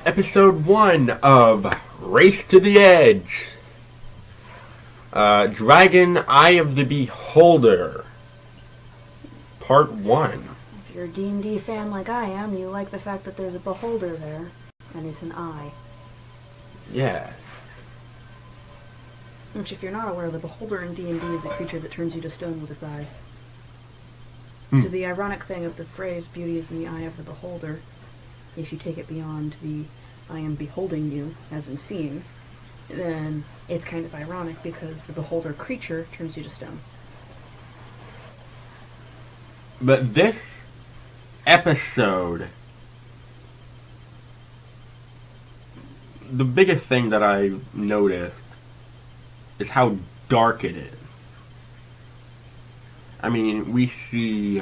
Episode 1 of Race to the Edge. Dragon Eye of the Beholder. Part 1. If you're a D&D fan like I am, you like the fact that there's a beholder there, and it's an eye. Yeah. Which, if you're not aware, the beholder in D&D is a creature that turns you to stone with its eye. So the ironic thing of the phrase, beauty is in the eye of the beholder, if you take it beyond the I am beholding you, as in seeing, then it's kind of ironic because the beholder creature turns you to stone. But this episode, the biggest thing that I noticed is how dark it is. I mean, we see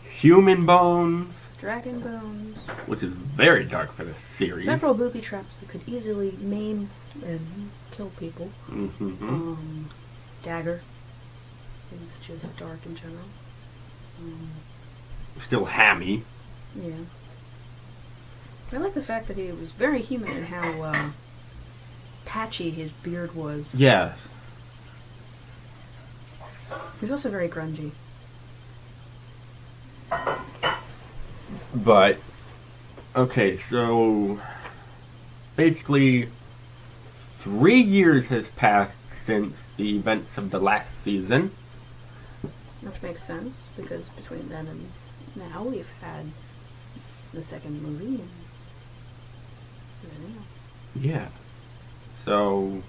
human bones, Dragon bones. which is very dark for this series. Several booby traps that could easily maim and kill people. Dagger is just dark in general. Still hammy. Yeah. I like the fact that he was very human in how patchy his beard was. Yeah. He was also very grungy. But, okay, so basically 3 years has passed since the events of the last season. Which makes sense, because between then and now we've had the second movie and everything else. Yeah. So,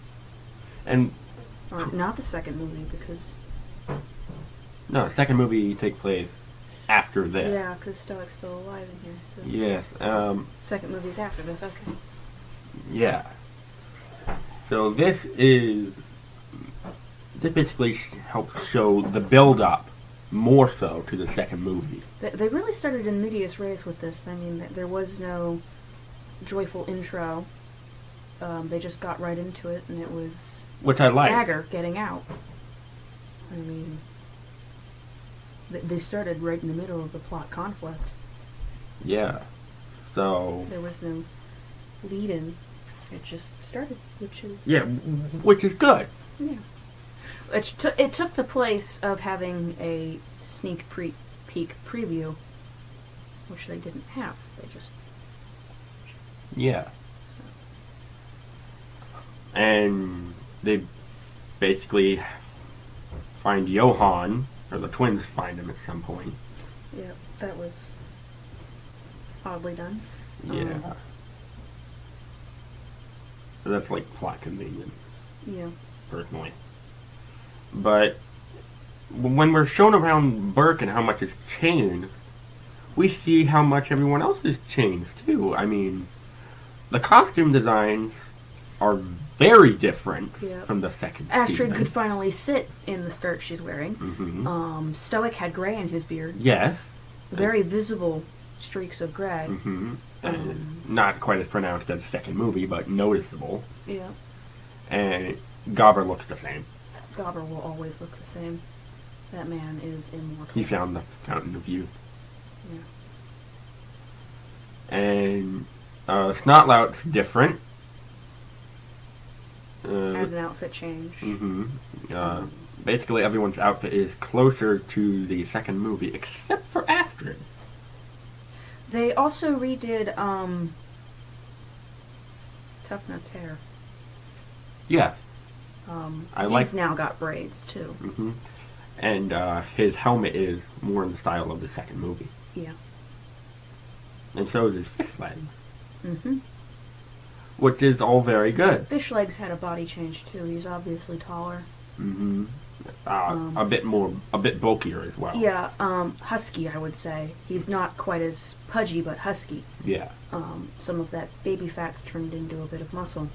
and... Or not the second movie, because... No, the second movie takes place after this. Yeah, because Stoic's still alive in here. So. Yes, Second movie's after this, okay. yeah. So this basically helps show the build-up more so to the second movie. They really started in medias res with this. I mean, there was no joyful intro. They just got right into it, and it was... Which I like. Dagger getting out. I mean... They started right in the middle of the plot conflict. Yeah. So... There was no lead-in. It just started, which is... Yeah, which is good. Yeah. It took the place of having a sneak peek preview, which they didn't have. They just... Yeah. So. And they basically find Johann, or the twins find him at some point. Yeah, that was oddly done. Yeah. So that's like plot convenience. Yeah. Personally. But when we're shown around Burke and how much has changed, we see how much everyone else has changed too. I mean, the costume designs are very different from the second Astrid season. could finally sit in the skirt she's wearing. Mm-hmm. Stoic had gray in his beard. Yes. Very visible streaks of gray. Mm-hmm. Not quite as pronounced as the second movie, but noticeable. Yeah. And Gobber looks the same. Gobber will always look the same. That man is immortal. He found the fountain of youth. Yeah. And Snotlout's different. Had an outfit change. Mm-hmm. Basically, everyone's outfit is closer to the second movie, except for Astrid. They also redid Tough Nut's hair. Yeah. He's now got braids, too. Mm-hmm. And his helmet is more in the style of the second movie. Yeah. And so is his fish legs. Mm-hmm. Which is all very good. Fish legs had a body change, too. He's obviously taller. Mm-hmm. A bit bulkier as well. Yeah, husky, I would say. He's not quite as pudgy, but husky. Yeah. Some of that baby fat's turned into a bit of muscle,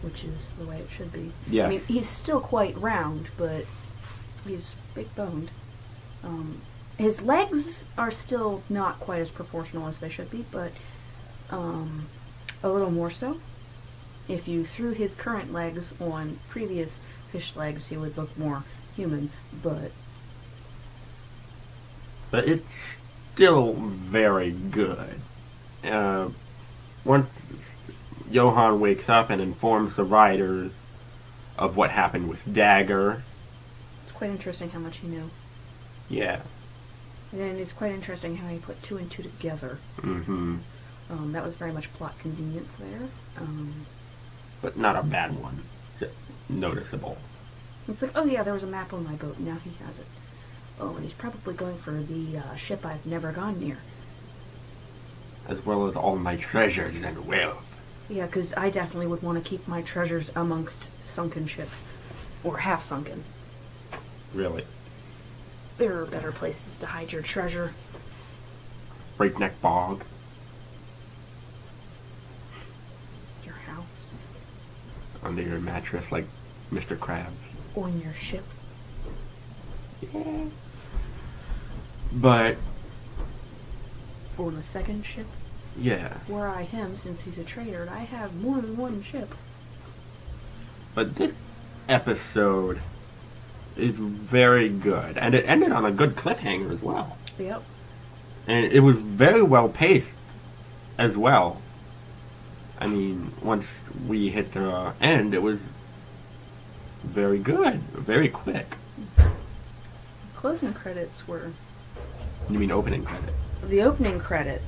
which is the way it should be. Yeah. I mean, he's still quite round, but he's big boned. His legs are still not quite as proportional as they should be, but a little more so. If you threw his current legs on previous fish legs, he would look more human, but it's still very good. Once Johann wakes up and informs the riders of what happened with Dagger. It's quite interesting how much he knew. Yeah. And it's quite interesting how he put two and two together. Mm-hmm. That was very much plot convenience there. But not a bad one. Just noticeable. It's like, oh yeah, there was a map on my boat, now he has it. Oh, and he's probably going for the ship I've never gone near. As well as all my treasures and wealth. Yeah, because I definitely would want to keep my treasures amongst sunken ships. Or half-sunken. Really. There are better places to hide your treasure. Breakneck Bog. Your house. Under your mattress like Mr. Krabs. On your ship. Yeah. But... On the second ship. Yeah. Were I him, since he's a traitor, I have more than one ship. But this episode is very good. And it ended on a good cliffhanger as well. Yep. And it was very well paced as well. I mean, once we hit the end, it was very good. Very quick. Closing credits were... You mean opening credit? The opening credit.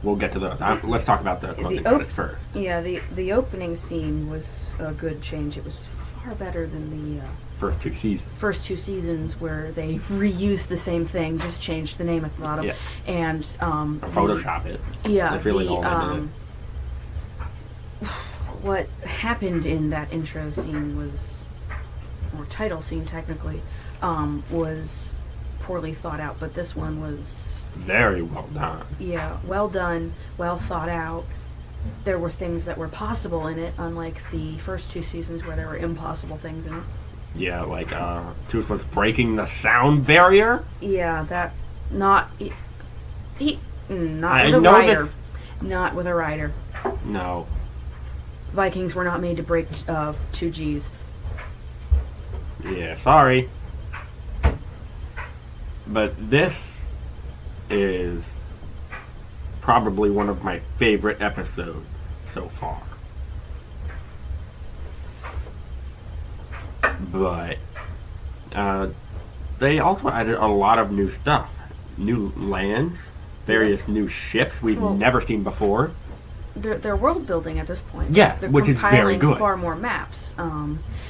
We'll get to those. Let's talk about the closing credits first. Yeah, the opening scene was a good change. It was far better than the first two seasons where they reused the same thing, just changed the name at the bottom. Yeah. And Photoshop it. Yeah. That's really all they did. What happened in that intro scene was, or title scene technically, was poorly thought out, but this one was very well done. Yeah, well done, well thought out. There were things that were possible in it, unlike the first two seasons where there were impossible things in it. Yeah, like Tooth was breaking the sound barrier. Yeah, that not with a rider. Not with a rider. No. Vikings were not made to break 2 Gs. Yeah, sorry. But this is probably one of my favorite episodes so far. But they also added a lot of new stuff. New lands, various new ships we've never seen before. They're world building at this point. Yeah, they're which is very good. Far more maps.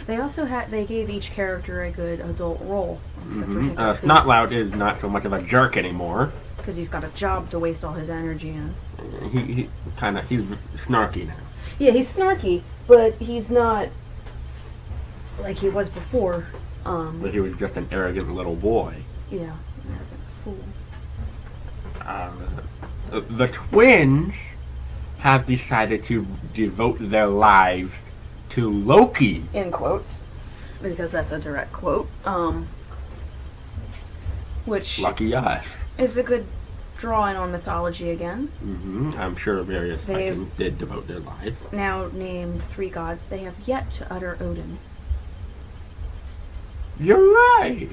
They also they gave each character a good adult role. Snotlout is not so much of a jerk anymore because he's got a job to waste all his energy in. He's snarky now. Yeah, he's snarky, but he's not like he was before. But he was just an arrogant little boy. Yeah, an arrogant fool. The twins have decided to devote their lives to Loki. In quotes. Because that's a direct quote. Which... Lucky us. Is a good drawing on mythology again. Mm-hmm. I'm sure various Vikings did devote their lives. Now named 3 gods, they have yet to utter Odin. You're right.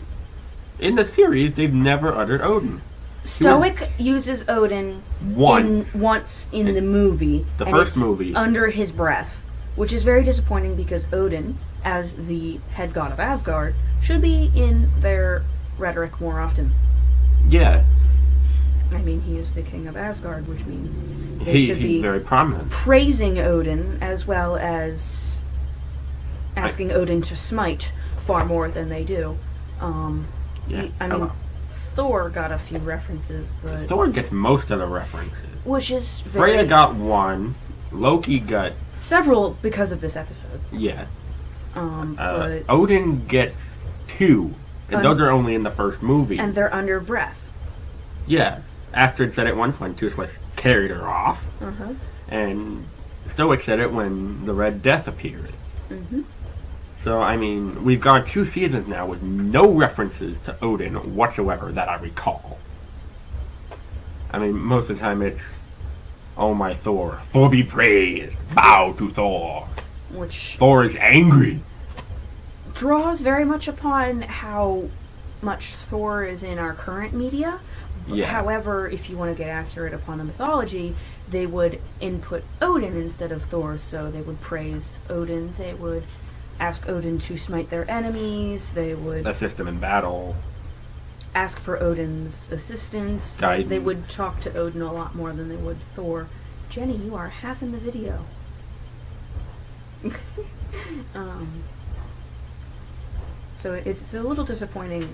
In the series, they've never uttered Odin. Stoic uses Odin once in the movie. The first movie. Under his breath. Which is very disappointing because Odin, as the head god of Asgard, should be in their rhetoric more often. Yeah. I mean, he is the king of Asgard, which means they should be very prominent. Praising Odin as well as asking Odin to smite far more than they do. Thor got a few references, but... Thor gets most of the references. Which is Freya got 1. Loki got... several because of this episode. Yeah. But Odin gets 2. And those are only in the first movie. And they're under breath. Yeah. Astrid said it once when Toothless carried her off. Uh-huh. And Stoic said it when the Red Death appeared. Mm-hmm. So, I mean, we've gone 2 seasons now with no references to Odin whatsoever that I recall. I mean, most of the time it's, oh my Thor, Thor be praised, bow to Thor. Which... Thor is angry. Draws very much upon how much Thor is in our current media. Yeah. However, if you want to get accurate upon the mythology, they would input Odin instead of Thor, so they would praise Odin, they would ask Odin to smite their enemies, they would assist them in battle. Ask for Odin's assistance. Guidance. They would talk to Odin a lot more than they would Thor. Jenny, you are half in the video. So it's a little disappointing.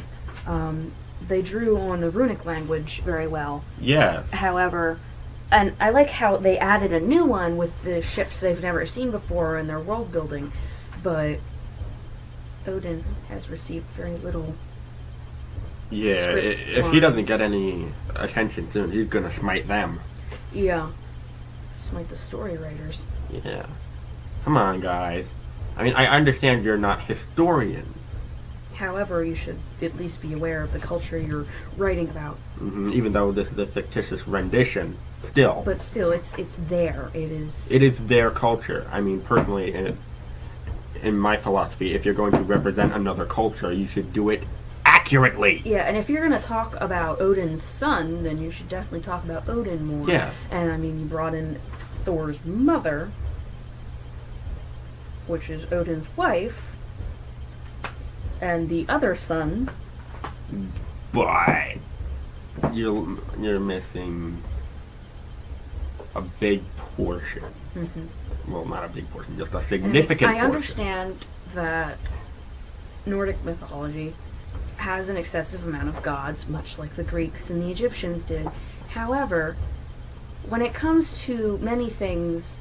They drew on the runic language very well. Yeah. However, and I like how they added a new one with the ships they've never seen before in their world building, but Odin has received very little. Yeah, if he doesn't get any attention soon, he's gonna smite them. Yeah. Smite the story writers. Yeah. Come on, guys. I mean, I understand you're not historians. However, you should at least be aware of the culture you're writing about. Even though this is a fictitious rendition, still. But still, it's there. It is their culture. I mean, personally, in my philosophy, if you're going to represent another culture, you should do it accurately. Yeah, and if you're going to talk about Odin's son, then you should definitely talk about Odin more. Yeah. And, I mean, you brought in Thor's mother, which is Odin's wife, and the other son. But you're missing a big portion. Well, not a big portion, just a significant portion. I understand that Nordic mythology has an excessive amount of gods, much like the Greeks and the Egyptians did. However, when it comes to many things,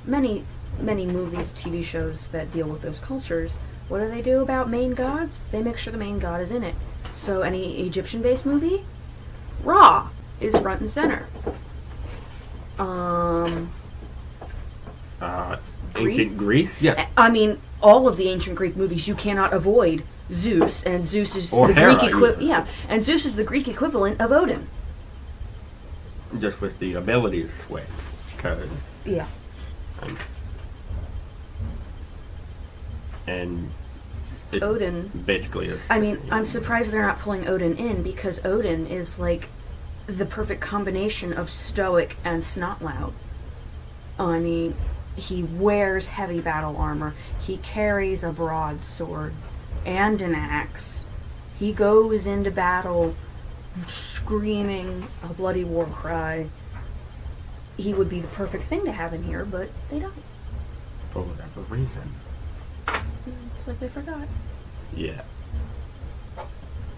many movies, TV shows that deal with those cultures, what do they do about main gods? They make sure the main god is in it. So any Egyptian-based movie, Ra is front and center. Ancient Greece? Yeah. I mean, all of the ancient Greek movies, you cannot avoid Zeus, and Zeus is Or the Hera, Greek equivalent. Yeah, and Zeus is the Greek equivalent of Odin. Just with the abilities switch. Cause Yeah. And it Odin. basically is. I mean, I'm surprised they're not pulling Odin in, because Odin is like the perfect combination of stoic and snot loud. I mean, he wears heavy battle armor. He carries a broadsword and an axe. He goes into battle screaming a bloody war cry. He would be the perfect thing to have in here, but they don't. For whatever reason. It's like they forgot. Yeah.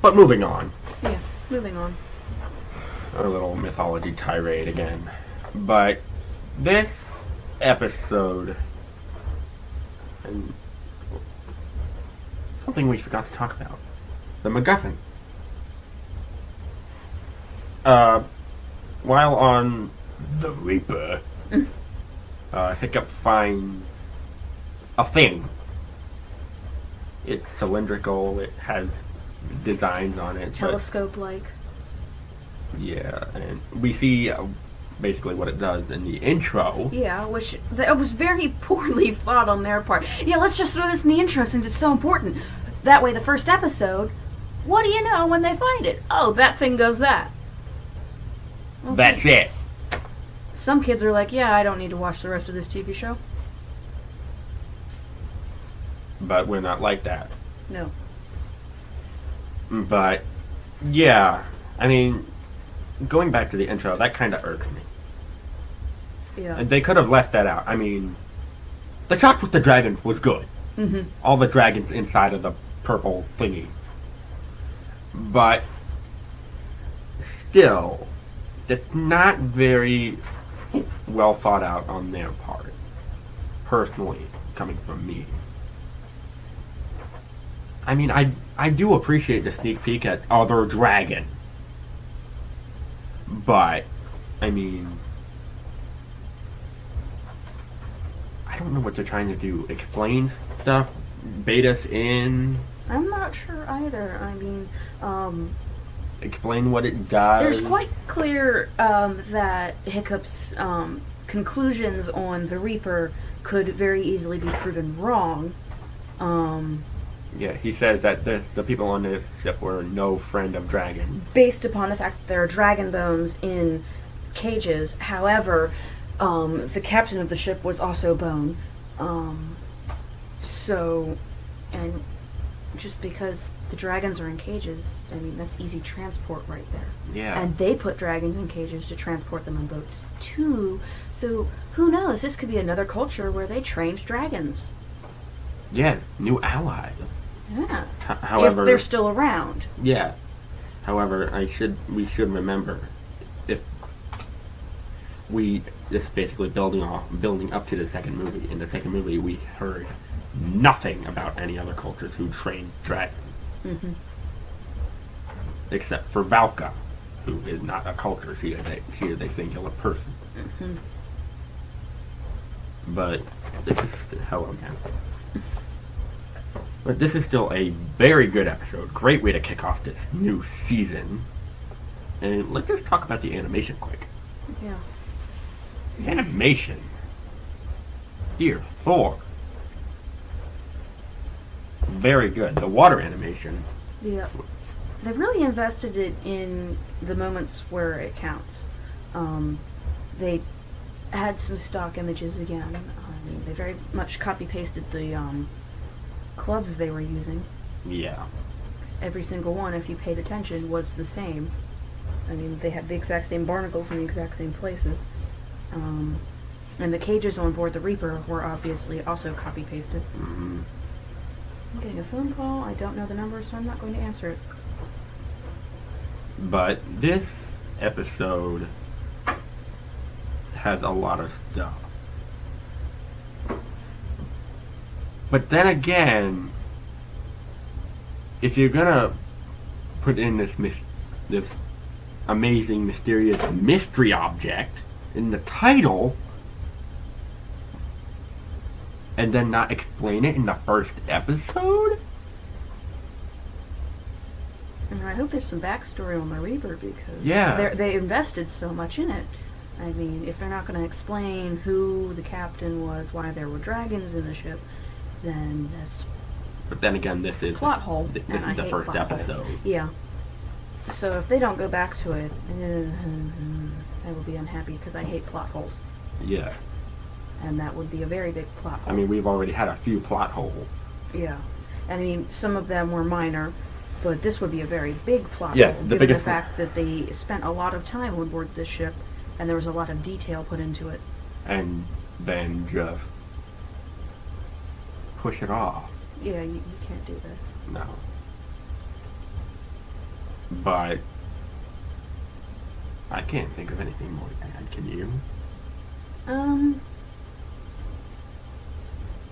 But moving on. Yeah, moving on. A little mythology tirade again. But this episode, and something we forgot to talk about, the MacGuffin. While on the Reaper, Hiccup finds a thing. It's cylindrical, it has designs on it. Telescope-like. Yeah, and we see basically what it does in the intro. Yeah, which that was very poorly thought on their part. Yeah, let's just throw this in the intro since it's so important. That way, the first episode, what do you know when they find it? Oh, that thing does that. Okay. That's it. Some kids are like, yeah, I don't need to watch the rest of this TV show. But we're not like that. No. But, yeah, I mean, going back to the intro, that kind of irks me. Yeah. And they could have left that out. I mean, the shot with the dragons was good. All the dragons inside of the purple thingy. But, still, it's not very well thought out on their part. Personally, coming from me. I mean, I do appreciate the sneak peek at other dragon. But, I mean, I don't know what they're trying to do. Explain stuff? Bait us in? I'm not sure either. I mean, Explain what it does? there's quite clear that Hiccup's conclusions on the Reaper could very easily be proven wrong. Yeah, he says that the people on this ship were no friend of dragons. Based upon the fact that there are dragon bones in cages. However, the captain of the ship was also bone. And just because the dragons are in cages, I mean, that's easy transport right there. Yeah. And they put dragons in cages to transport them on boats too. So who knows? This could be another culture where they trained dragons. Yeah, new allies. Yeah. However, if they're still around. Yeah. However, we should remember, if we this is basically building up to the second movie. In the second movie, we heard nothing about any other cultures who trained dragons, except for Valka, who is not a culture. She is a singular person. But this is hello again. But this is still a very good episode. Great way to kick off this new season. And let's just talk about the animation quick. Yeah. The animation. Year 4. Very good. The water animation. Yeah. They really invested it in the moments where it counts. They had some stock images again. I mean, they very much copy-pasted the clubs they were using. Yeah. Every single one, if you paid attention, was the same. I mean, they had the exact same barnacles in the exact same places. And the cages on board the Reaper were obviously also copy-pasted. Mm-hmm. I'm getting a phone call. I don't know the number, so I'm not going to answer it. But this episode has a lot of stuff. But then again, if you're gonna put in this amazing, mysterious mystery object in the title, and then not explain it in the first episode? And I hope there's some backstory on the Reaper, because Yeah. they invested so much in it. I mean, if they're not going to explain who the captain was, why there were dragons in the ship, then that's But then again, this is plot hole. This and I is the hate first plot episode. holes. Yeah. So if they don't go back to it, I will be unhappy, because I hate plot holes. Yeah. And that would be a very big plot hole. I mean, we've already had a few plot holes. Yeah. I mean, some of them were minor, but this would be a very big plot Yeah, hole, the given biggest the fact that they spent a lot of time on board this ship, and there was a lot of detail put into it. And then just push it off. Yeah, you can't do that. No. But I can't think of anything more to add. Can you?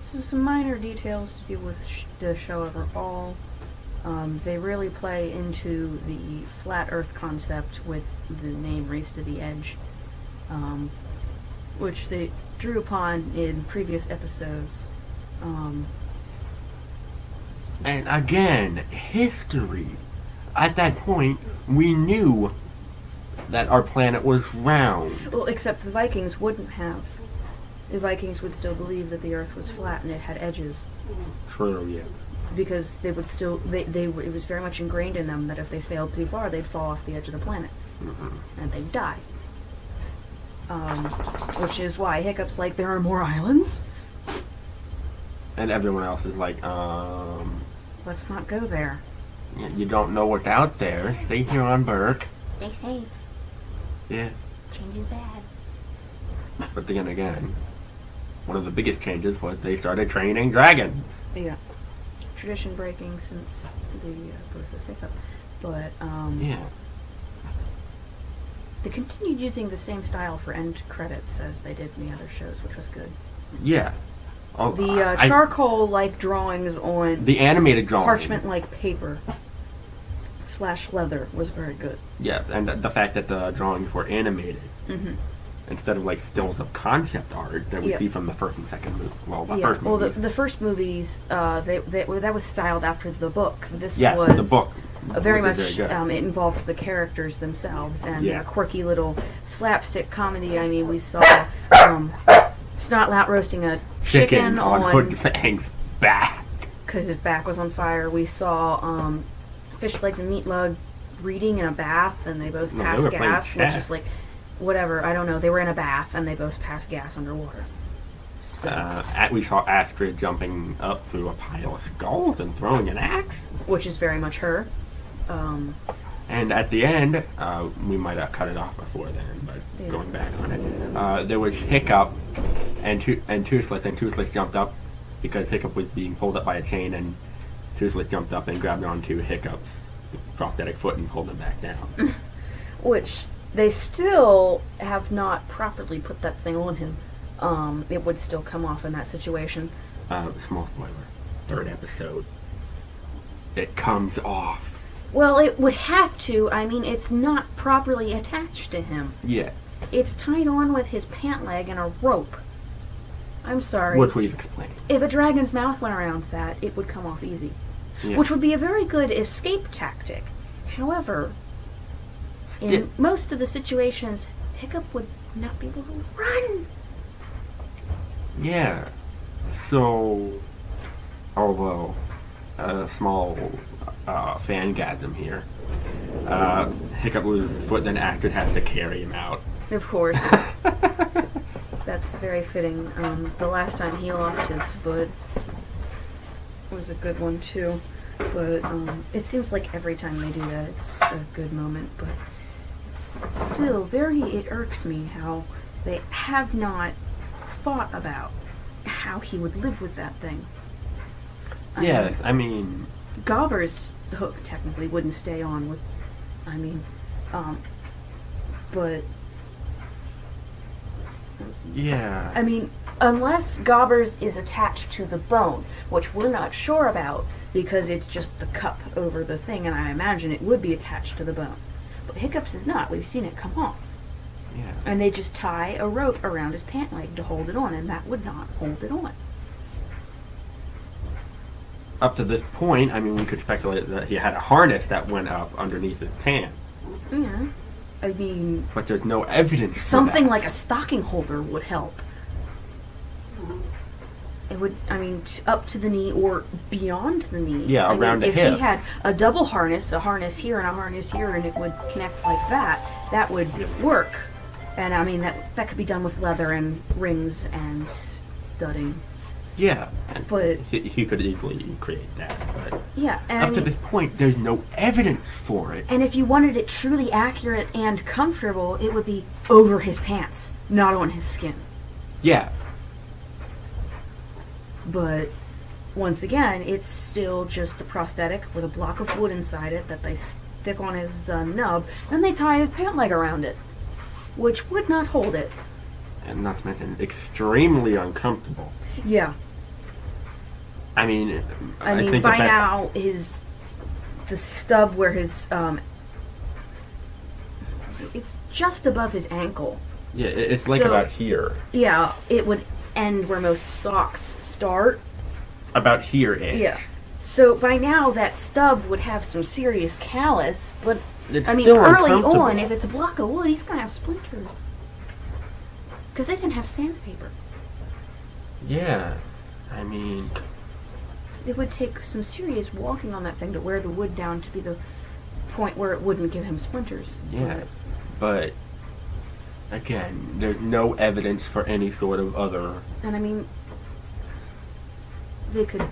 So some minor details to do with the show overall. They really play into the flat Earth concept with the name Race to the Edge, which they drew upon in previous episodes. And again, history. At that point, we knew that our planet was round. Well, except the Vikings wouldn't have. The Vikings would still believe that the Earth was flat and it had edges. True, yeah. Because they would still, it was very much ingrained in them that if they sailed too far, they'd fall off the edge of the planet. And they'd die. Which is why Hiccup's like, there are more islands? And everyone else is like, Let's not go there. you don't know what's out there. Stay here on Burke. Stay safe. Yeah. Change is bad. But then again, one of the biggest changes was they started training dragons. Yeah. Tradition breaking since the birth of Hiccup. But, Yeah. they continued using the same style for end credits as they did in the other shows, which was good. Yeah. Oh, The charcoal-like drawings on the animated drawing. parchment-like paper / leather was very good. Yeah, and the fact that the drawings were animated instead of like stills of concept art that we see from the first and second movie. Well, the first movie. Well, the first movies, that was styled after the book. This Yeah, was the book. Very much. Very good. It involved the characters themselves and Yeah. a quirky little slapstick comedy. I mean, we saw Snotlout roasting a chicken on Hood Fang's back. because his back was on fire. We saw Fish Legs and Meat Lug reading in a bath, and they both passed were gas, playing which chess. is like, whatever, I don't know. They were in a bath, and they both passed gas underwater. So, We saw Astrid jumping up through a pile of skulls and throwing an axe. which is very much her. And at the end, we might have cut it off before then, but Yeah. going back on it, there was Hiccup and Toothless, and Toothless jumped up because Hiccup was being pulled up by a chain, and Toothless jumped up and grabbed onto Hiccup's prosthetic foot and pulled him back down. Which they still have not properly put that thing on him. It would still come off in that situation. Small spoiler. 3rd episode. It comes off. Well, it would have to. I mean, it's not properly attached to him. Yeah. It's tied on with his pant leg and a rope. I'm sorry. Which we've explained. If a dragon's mouth went around that, it would come off easy. Yeah. Which would be a very good escape tactic. However, in most of the situations, Hiccup would not be able to run. Yeah. So, although a small fangasm here, Hiccup loses his foot, then Astrid has to carry him out. Of course. That's very fitting. The last time he lost his foot was a good one too. But it seems like every time they do that, it's a good moment. But it's still it irks me how they have not thought about how he would live with that thing. Yes, I mean... Gobber's hook technically wouldn't stay on with, but... Yeah. I mean, unless Gobber's is attached to the bone, which we're not sure about, because it's just the cup over the thing, and I imagine it would be attached to the bone. But Hiccup's is not. We've seen it come off. Yeah. And they just tie a rope around his pant leg to hold it on, and that would not hold it on. Up to this point, I mean, we could speculate that he had a harness that went up underneath his pants. Yeah. I mean... But there's no evidence Something for that. like a stocking holder would help. It would, up to the knee or beyond the knee. Yeah, around the if hip. If he had a double harness, a harness here and a harness here, and it would connect like that, that would work. And that could be done with leather and rings and studding. Yeah, and But he could easily create that. But yeah, and up to this point, there's no evidence for it. and if you wanted it truly accurate and comfortable, it would be over his pants, not on his skin. Yeah. But once again, it's still just a prosthetic with a block of wood inside it that they stick on his nub, and they tie his pant leg around it, which would not hold it. And not to mention, extremely uncomfortable. Yeah. I mean, I mean, think by the best- now, the stub where his, it's just above his ankle. Yeah, it's like So- about here. Yeah, it would end where most socks start. About here-ish. Yeah. So by now, that stub would have some serious callus, but It's early still uncomfortable. on, if it's a block of wood, he's gonna have splinters. Because they didn't have sandpaper. Yeah. I mean, It would take some serious walking on that thing to wear the wood down to be the point where it wouldn't give him splinters. yeah. But, again, there's no evidence for any sort of other... And they could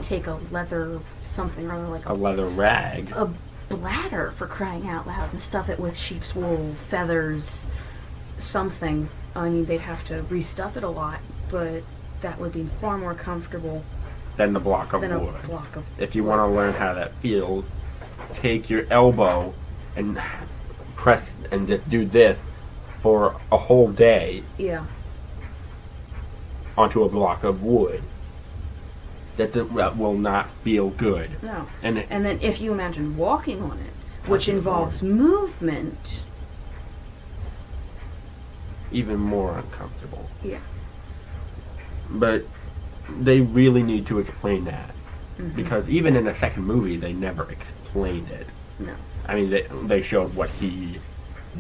take a leather something or other, like a leather rag. a bladder, for crying out loud, and stuff it with sheep's wool, feathers, something. They'd have to restuff it a lot, but that would be far more comfortable Than the block of than a wood. block of If you want to learn how that feels, take your elbow and press and just do this for a whole day Yeah. onto a block of wood. That will not feel good. No. And And then if you imagine walking on it, which Walking involves on movement, even more uncomfortable. yeah. But they really need to explain that. Mhm. Because even in the second movie, they never explained it. No. I mean, they showed what he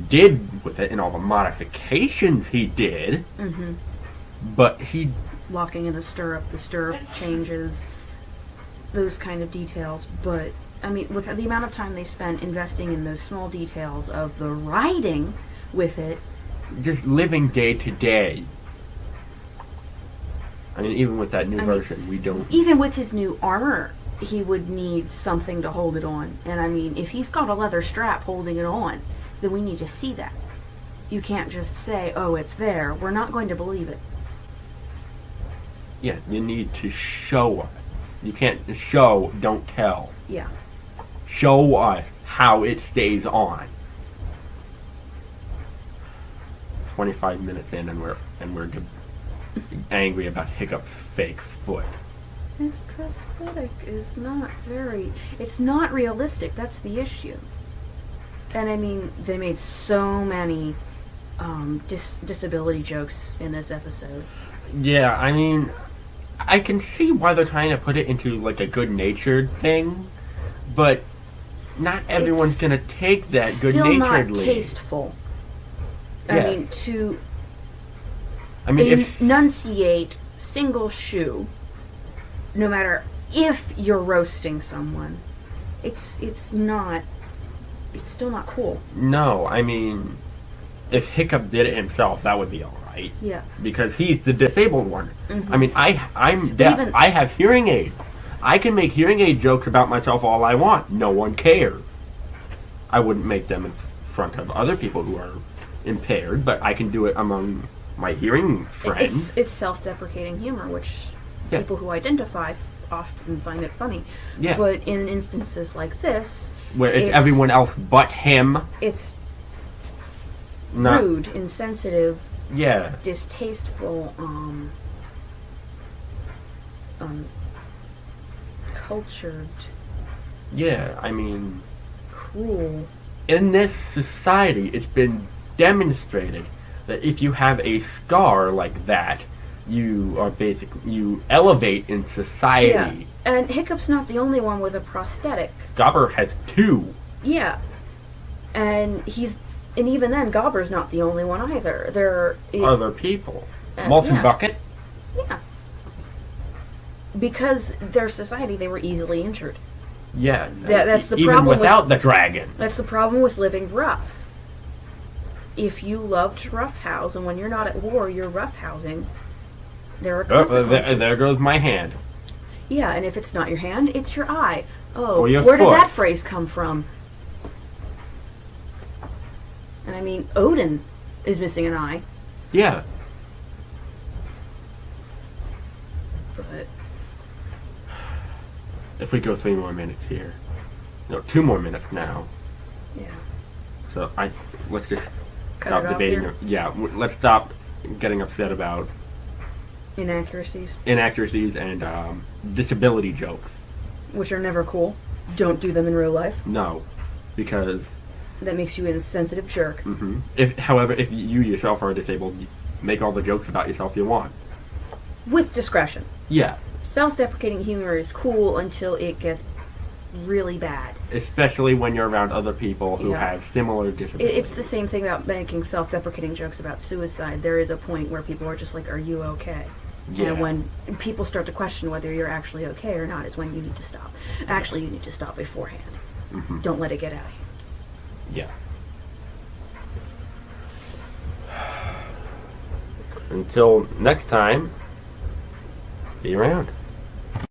did with it and all the modifications he did, Mm-hmm. but he locking in the stirrup changes, those kind of details. But I mean, with the amount of time they spent investing in those small details of the riding with it, just living day to day. I mean, even with that new version, we don't... Even with his new armor, he would need something to hold it on. And I mean, if he's got a leather strap holding it on, then we need to see that. You can't just say, oh, it's there. We're not going to believe it. Yeah, you need to show us. You can't show, don't tell. Yeah. Show us how it stays on. 25 minutes in and we're angry about Hiccup's fake foot. His prosthetic is not very... It's not realistic. That's the issue. And I mean, they made so many disability jokes in this episode. Yeah, I mean, I can see why they're trying to put it into like a good-natured thing, but not everyone's gonna take that good-naturedly. Still not tasteful. Yeah. I mean, to if enunciate single shoe, no matter if you're roasting someone, it's still not cool. No, I mean, if Hiccup did it himself, that would be all right. Yeah. Because he's the disabled one. Mm-hmm. I mean, I'm deaf. I have hearing aids. I can make hearing aid jokes about myself all I want. No one cares. I wouldn't make them in front of other people who are impaired, but I can do it among my hearing friends. It's self-deprecating humor, which people who identify often find it funny. Yeah. But in instances like this, where it's everyone else but him, it's not rude, insensitive, yeah, distasteful, cultured. Yeah, I mean, cruel. In this society, it's been demonstrated that if you have a scar like that, you elevate in society. Yeah. And Hiccup's not the only one with a prosthetic. Gobber has 2. Yeah. And even then, Gobber's not the only one either. There are other people. Molten Bucket? Yeah. Because their society, they were easily injured. Yeah. That's the even problem without the dragon. That's the problem with living rough. If you love to roughhouse, and when you're not at war, you're roughhousing, there are consequences. There goes my hand. Yeah, and if it's not your hand, it's your eye. Oh, or your where foot. did that phrase come from? And I mean, Odin is missing an eye. Yeah. But if we go 3 more minutes here, no, 2 more minutes now. Yeah. So let's just Cut stop it off debating. here? Yeah, let's stop getting upset about Inaccuracies, and disability jokes. which are never cool. Don't do them in real life. No, because that makes you an insensitive jerk. Mm-hmm. However, if you yourself are disabled, you make all the jokes about yourself you want. With discretion. Yeah. Self-deprecating humor is cool until it gets really bad. Especially when you're around other people who have similar disabilities. It's the same thing about making self-deprecating jokes about suicide. There is a point where people are just like, are you okay? Yeah. And when people start to question whether you're actually okay or not is when you need to stop. Actually, you need to stop beforehand. Mm-hmm. Don't let it get out of hand. Yeah. Until next time, be around.